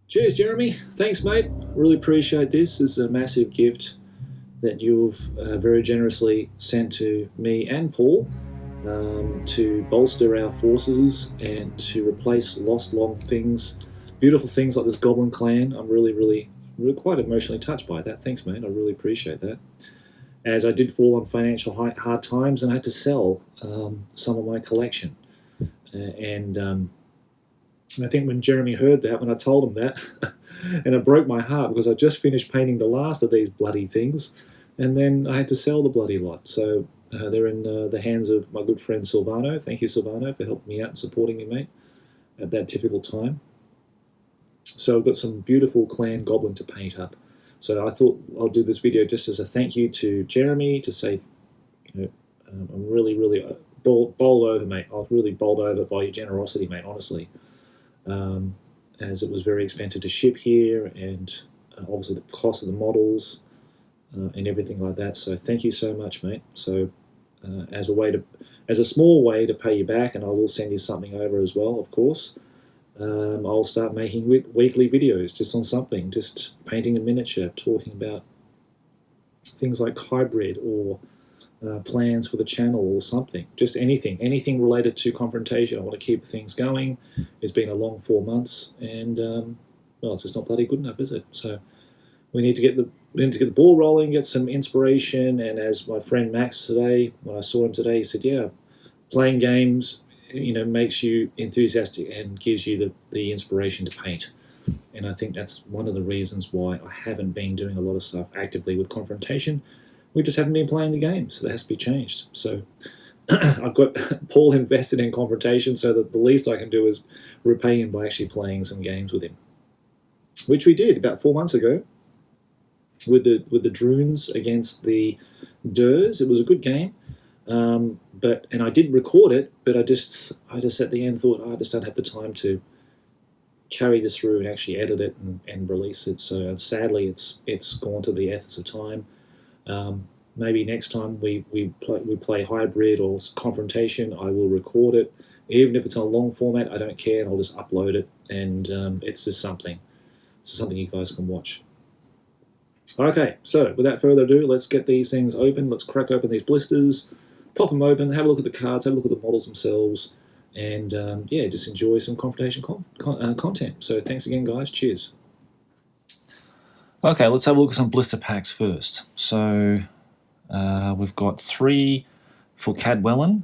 Cheers, Jeremy. Thanks, mate. Really appreciate this. This is a massive gift that you've very generously sent to me and Paul to bolster our forces and to replace lost long things, beautiful things like this Goblin Clan. I'm really quite emotionally touched by that. Thanks, mate. I really appreciate that. As I did fall on financial hard times and I had to sell some of my collection. And I think when Jeremy heard that, when I told him that, and it broke my heart because I just finished painting the last of these bloody things, and then I had to sell the bloody lot. So they're in the hands of my good friend Silvano. Thank you, Silvano, for helping me out and supporting me, mate, at that difficult time. So I've got some beautiful clan goblin to paint up. So I thought I'll do this video just as a thank you to Jeremy, to say, I'm really bowled over, mate. I was really bowled over by your generosity, mate, honestly. As it was very expensive to ship here, and obviously the cost of the models and everything like that. So thank you so much, mate. So as a small way to pay you back, and I will send you something over as well, of course. I'll start making weekly videos just on something, just painting a miniature, talking about things like hybrid or plans for the channel or something, just anything related to confrontation. I want to keep things going. It's been a long 4 months, and well, it's just not bloody good enough, is it? So we need to get the ball rolling, get some inspiration. And as my friend Max today, when I saw him today, he said, yeah, playing games makes you enthusiastic and gives you the inspiration to paint. And I think that's one of the reasons why I haven't been doing a lot of stuff actively with confrontation. We just haven't been playing the game, so that has to be changed. So I've got Paul invested in confrontation, so that the least I can do is repay him by actually playing some games with him, which we did about 4 months ago with the Droons against the Durs. It was a good game. And I did record it, but I just at the end thought, I just don't have the time to carry this through and actually edit it and release it. So sadly, it's gone to the essence of time. Maybe next time we play hybrid or confrontation, I will record it, even if it's on a long format. I don't care, and I'll just upload it, and it's just something you guys can watch. Okay, so without further ado, let's get these things open. Let's crack open these blisters. Pop them open, have a look at the cards, have a look at the models themselves, and yeah, just enjoy some confrontation content. So thanks again, guys. Cheers. Okay, let's have a look at some blister packs first. So we've got 3 for Cadwellon.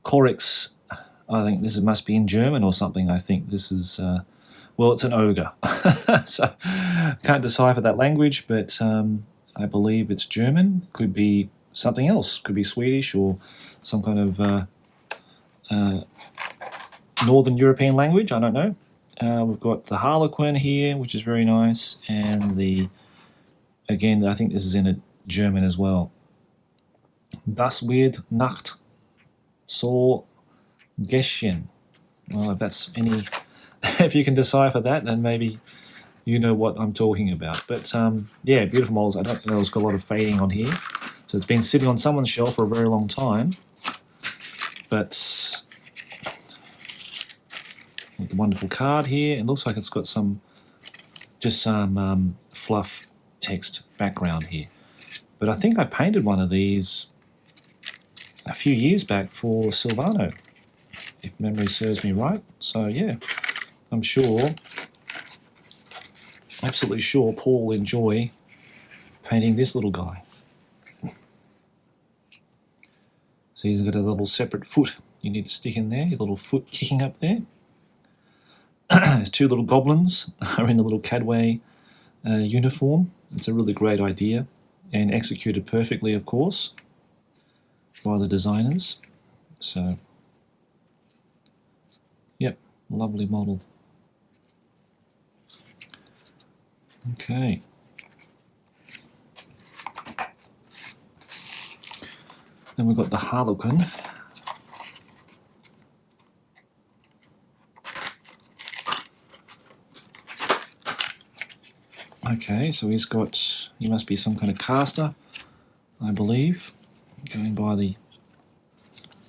Corix, I think this must be in German or something. I think this is, well, it's an ogre. So can't decipher that language, but I believe it's German. Could be something else. Could be Swedish or some kind of Northern European language. I don't know. We've got the Harlequin here, which is very nice, and again, I think this is in a German as well. Das wird Nacht so Geschehen. Well, if that's if you can decipher that, then maybe you know what I'm talking about. But yeah, beautiful models. I don't know, it's got a lot of fading on here, so it's been sitting on someone's shelf for a very long time. But the wonderful card here. It looks like it's got some fluff text background here. But I think I painted one of these a few years back for Silvano, if memory serves me right. So yeah, I'm sure, absolutely sure Paul will enjoy painting this little guy. So he's got a little separate foot you need to stick in there, your little foot kicking up there. There's 2 little goblins are in a little Cadway uniform. It's a really great idea and executed perfectly, of course, by the designers. So, yep, lovely model. Okay. Then we've got the Harlequin. Okay, so he must be some kind of caster, I believe, going by the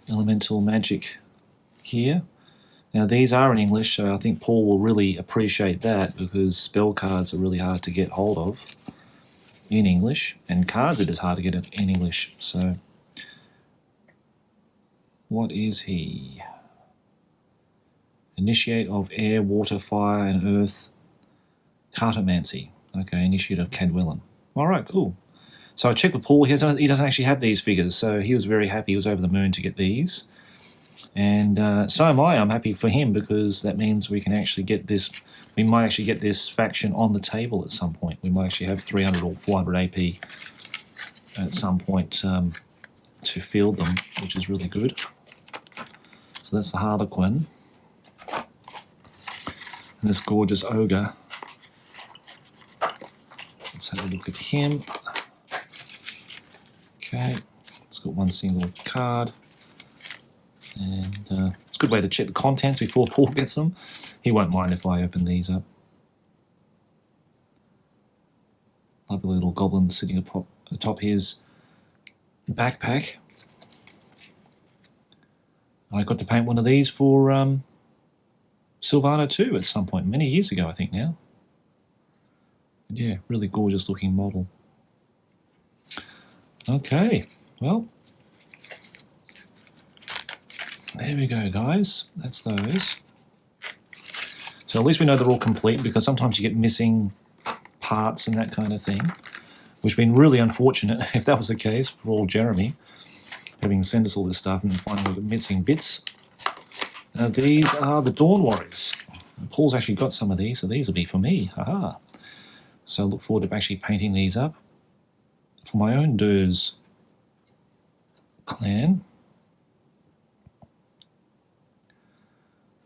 elemental magic here. Now these are in English, so I think Paul will really appreciate that, because spell cards are really hard to get hold of in English, and cards are just hard to get in English. So what is he? Initiate of air, water, fire, and earth. Cartomancy. Okay, initiate of Cadwellon. Alright, cool. So I checked with Paul, he doesn't actually have these figures, so he was very happy, he was over the moon to get these. And so am I. I'm happy for him, because that means we can actually get this, we might actually get this faction on the table at some point. We might actually have 300 or 400 AP at some point to field them, which is really good. So that's the Harlequin. And this gorgeous ogre. Let's have a look at him. Okay, it's got one single card. And it's a good way to check the contents before Paul gets them. He won't mind if I open these up. Lovely little goblin sitting atop his backpack. I got to paint one of these for Sylvana 2 at some point, many years ago I think now. But yeah, really gorgeous looking model. Okay, well, there we go, guys. That's those. So at least we know they're all complete, because sometimes you get missing parts and that kind of thing, which would been really unfortunate if that was the case for all Jeremy, having sent us all this stuff and finding the missing bits. These are the Dawn Warriors. Paul's actually got some of these, so these will be for me. Haha. So I look forward to actually painting these up for my own Durs clan.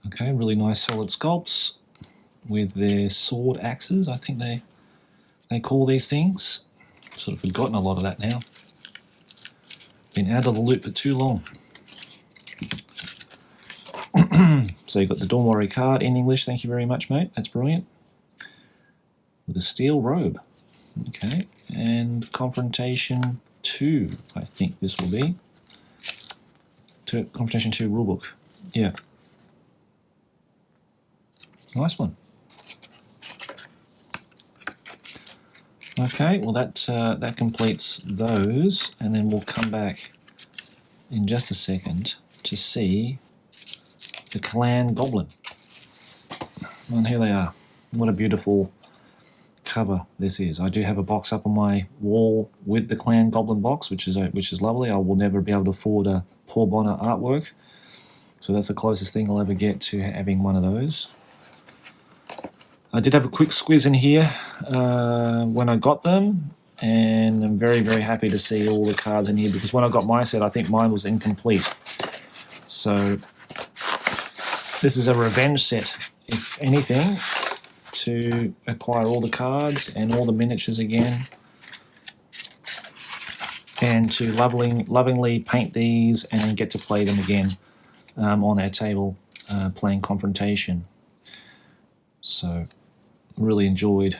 Okay, really nice solid sculpts with their sword axes, I think they call these things. Sort of forgotten a lot of that now. Been out of the loop for too long. So you've got the Dawn Warrior card in English, thank you very much, mate. That's brilliant. With a steel robe. Okay, and Confrontation 2, I think this will be. Confrontation 2 rulebook. Yeah. Nice one. Okay, well that completes those, and then we'll come back in just a second to see the Clan Goblin. And here they are. What a beautiful cover this is. I do have a box up on my wall with the Clan Goblin box, which is lovely. I will never be able to afford a Paul Bonner artwork, so that's the closest thing I'll ever get to having one of those. I did have a quick squiz in here when I got them, and I'm very, very happy to see all the cards in here, because when I got my set, I think mine was incomplete. So this is a revenge set, if anything, to acquire all the cards and all the miniatures again, and to lovingly paint these and then get to play them again on our table playing Confrontation. So really enjoyed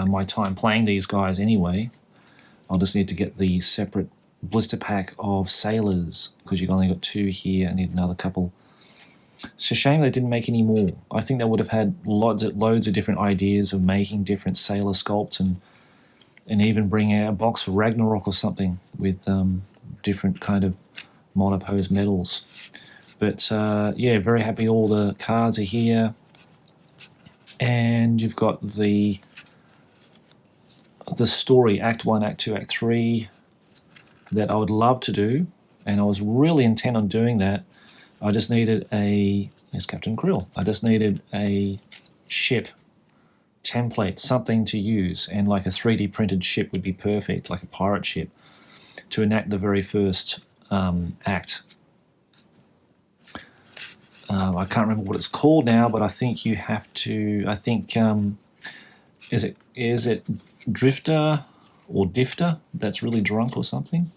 my time playing these guys anyway. I'll just need to get the separate blister pack of Sailors, because you've only got 2 here. I need another couple. It's a shame they didn't make any more. I think they would have had loads of different ideas of making different sailor sculpts, and even bring out a box for Ragnarok or something with different kind of monopose medals. But yeah, very happy all the cards are here. And you've got the story, Act 1, Act 2, Act 3, that I would love to do, and I was really intent on doing that. I just needed there's Captain Krill. I just needed a ship template, something to use, and like a 3D printed ship would be perfect, like a pirate ship, to enact the very first act. I can't remember what it's called now, but I think you have to, is it Drifter or Difter that's really drunk or something?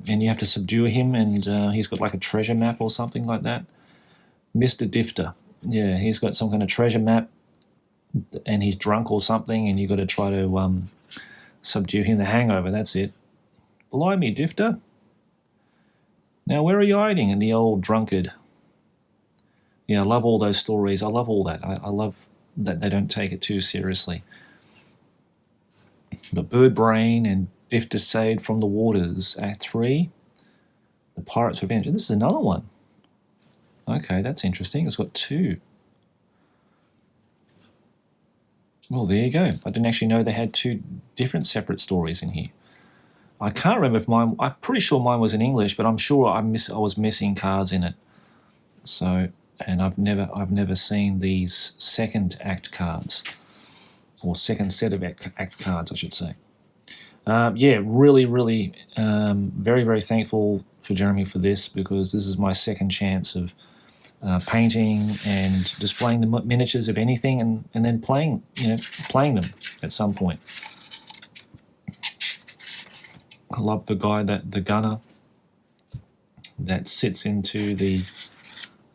And you have to subdue him, and he's got like a treasure map or something like that. Mr. Difter. Yeah, he's got some kind of treasure map, and he's drunk or something, and you've got to try to subdue him. The Hangover, that's it. Blimey, Difter. Now, where are you hiding in the old drunkard? Yeah, I love all those stories. I love all that. I love that they don't take it too seriously. But Bird Brain and Biff Desade from the Waters, Act 3, The Pirate's Revenge. This is another one. Okay, that's interesting. It's got 2. Well, there you go. I didn't actually know they had 2 different separate stories in here. I can't remember if mine. I'm pretty sure mine was in English, but I'm sure I was missing cards in it. So, and I've never seen these second act cards, or second set of act cards, I should say. Yeah, really, very, very thankful for Jeremy for this, because this is my second chance of painting and displaying the miniatures of anything, and then playing them at some point. I love the guy, the gunner that sits into the.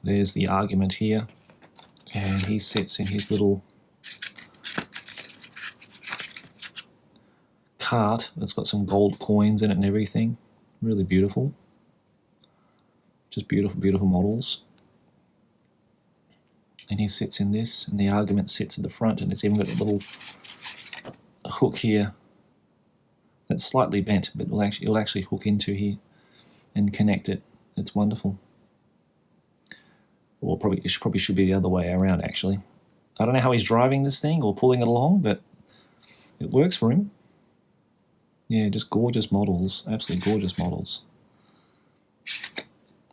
There's the argument here, and he sits in his little cart that's got some gold coins in it and everything. Really beautiful. Just beautiful, beautiful models. And he sits in this, and the argument sits at the front, and it's even got a little hook here that's slightly bent, but it'll actually hook into here and connect it. It's wonderful. Or it probably should be the other way around, actually. I don't know how he's driving this thing or pulling it along, but it works for him. Yeah, just gorgeous models, absolutely gorgeous models.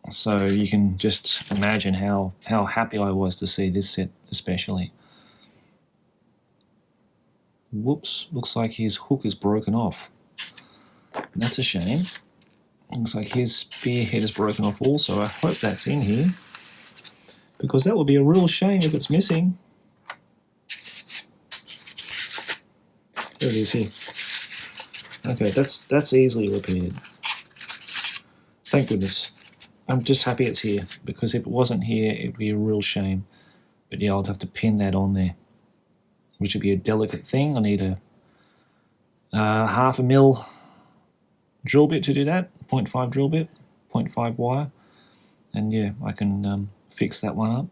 So you can just imagine how happy I was to see this set especially. Whoops, looks like his hook is broken off. That's a shame. Looks like his spearhead is broken off also. I hope that's in here, because that would be a real shame if it's missing. There it is here. Okay, that's easily repaired. Thank goodness. I'm just happy it's here, because if it wasn't here, it would be a real shame. But yeah, I'd have to pin that on there, which would be a delicate thing. I need a 0.5 mil drill bit to do that, 0.5 drill bit, 0.5 wire, and yeah, I can fix that one up.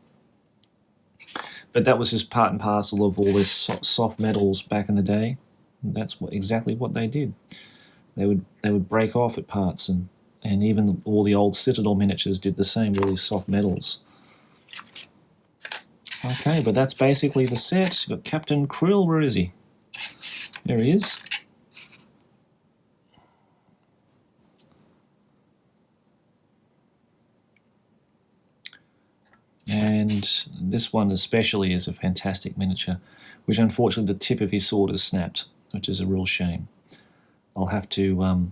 But that was just part and parcel of all this soft metals back in the day. That's exactly what they did. They would break off at parts, and even all the old Citadel miniatures did the same, really soft metals. Okay, but that's basically the set. You've got Captain Krill. Where is he? There he is. And this one especially is a fantastic miniature, which unfortunately the tip of his sword is snapped, which is a real shame. I'll have to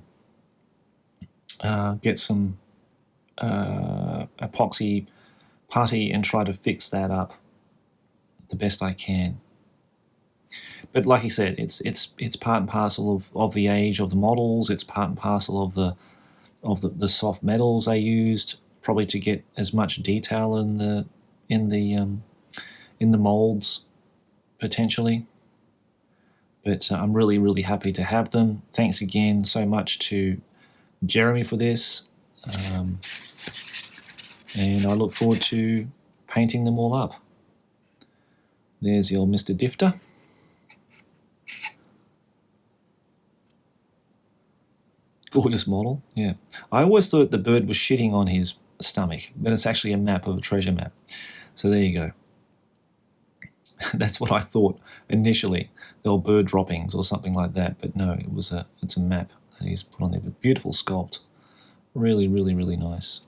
get some epoxy putty and try to fix that up the best I can. But like I said, it's part and parcel of the age of the models. It's part and parcel of the soft metals they used, probably to get as much detail in the molds potentially. But I'm really, really happy to have them. Thanks again so much to Jeremy for this, and I look forward to painting them all up. There's the old Mr. Difter. Gorgeous model, yeah. I always thought the bird was shitting on his stomach, but it's actually a map of a treasure map. So there you go. That's what I thought initially. There were bird droppings or something like that, but no, it's a map that he's put on there. But beautiful sculpt. Really, really, really nice.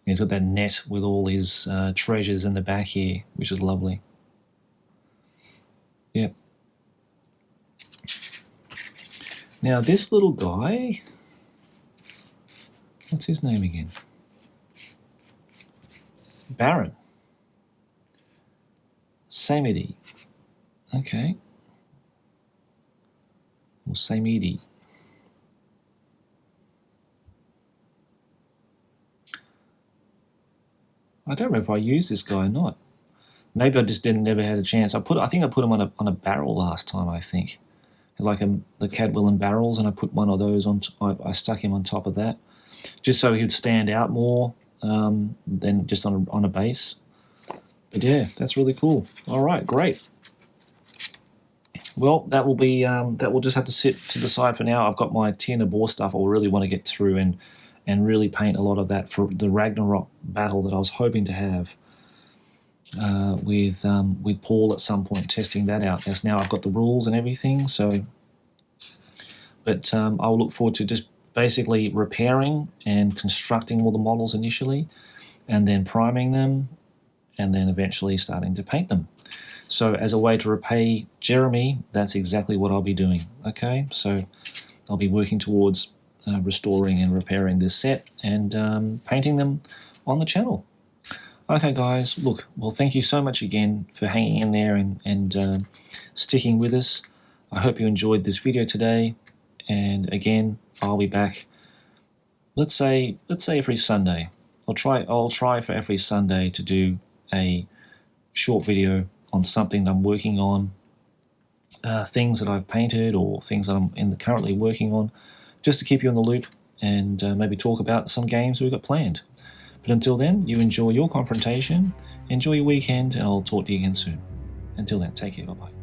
He's got that net with all his treasures in the back here, which is lovely. Yep. Now this little guy, what's his name again? Baron. Samedi. Okay. Or Samedi. I don't know if I used this guy or not. Maybe I just never had a chance. I think I put him on a barrel last time. I think, like the Cadwell barrels, and I put one of those on. I stuck him on top of that, just so he would stand out more than just on a base. But yeah, that's really cool. All right, great. Well, that will be that will just have to sit to the side for now. I've got my Tir na Bor stuff I really want to get through and really paint a lot of that for the Ragnarok battle that I was hoping to have with Paul at some point, testing that out. As now I've got the rules and everything, so. But I'll look forward to just basically repairing and constructing all the models initially, and then priming them, and then eventually starting to paint them. So as a way to repay Jeremy, that's exactly what I'll be doing. Okay, so I'll be working towards restoring and repairing this set and painting them on the channel. Okay guys, look, well thank you so much again for hanging in there and sticking with us. I hope you enjoyed this video today, and again, I'll be back, let's say every Sunday. I'll try for every Sunday to do a short video on something that I'm working on, things that I've painted or things that I'm currently working on, just to keep you in the loop and maybe talk about some games we've got planned. But until then, you enjoy your confrontation, enjoy your weekend, and I'll talk to you again soon. Until then, take care, bye-bye.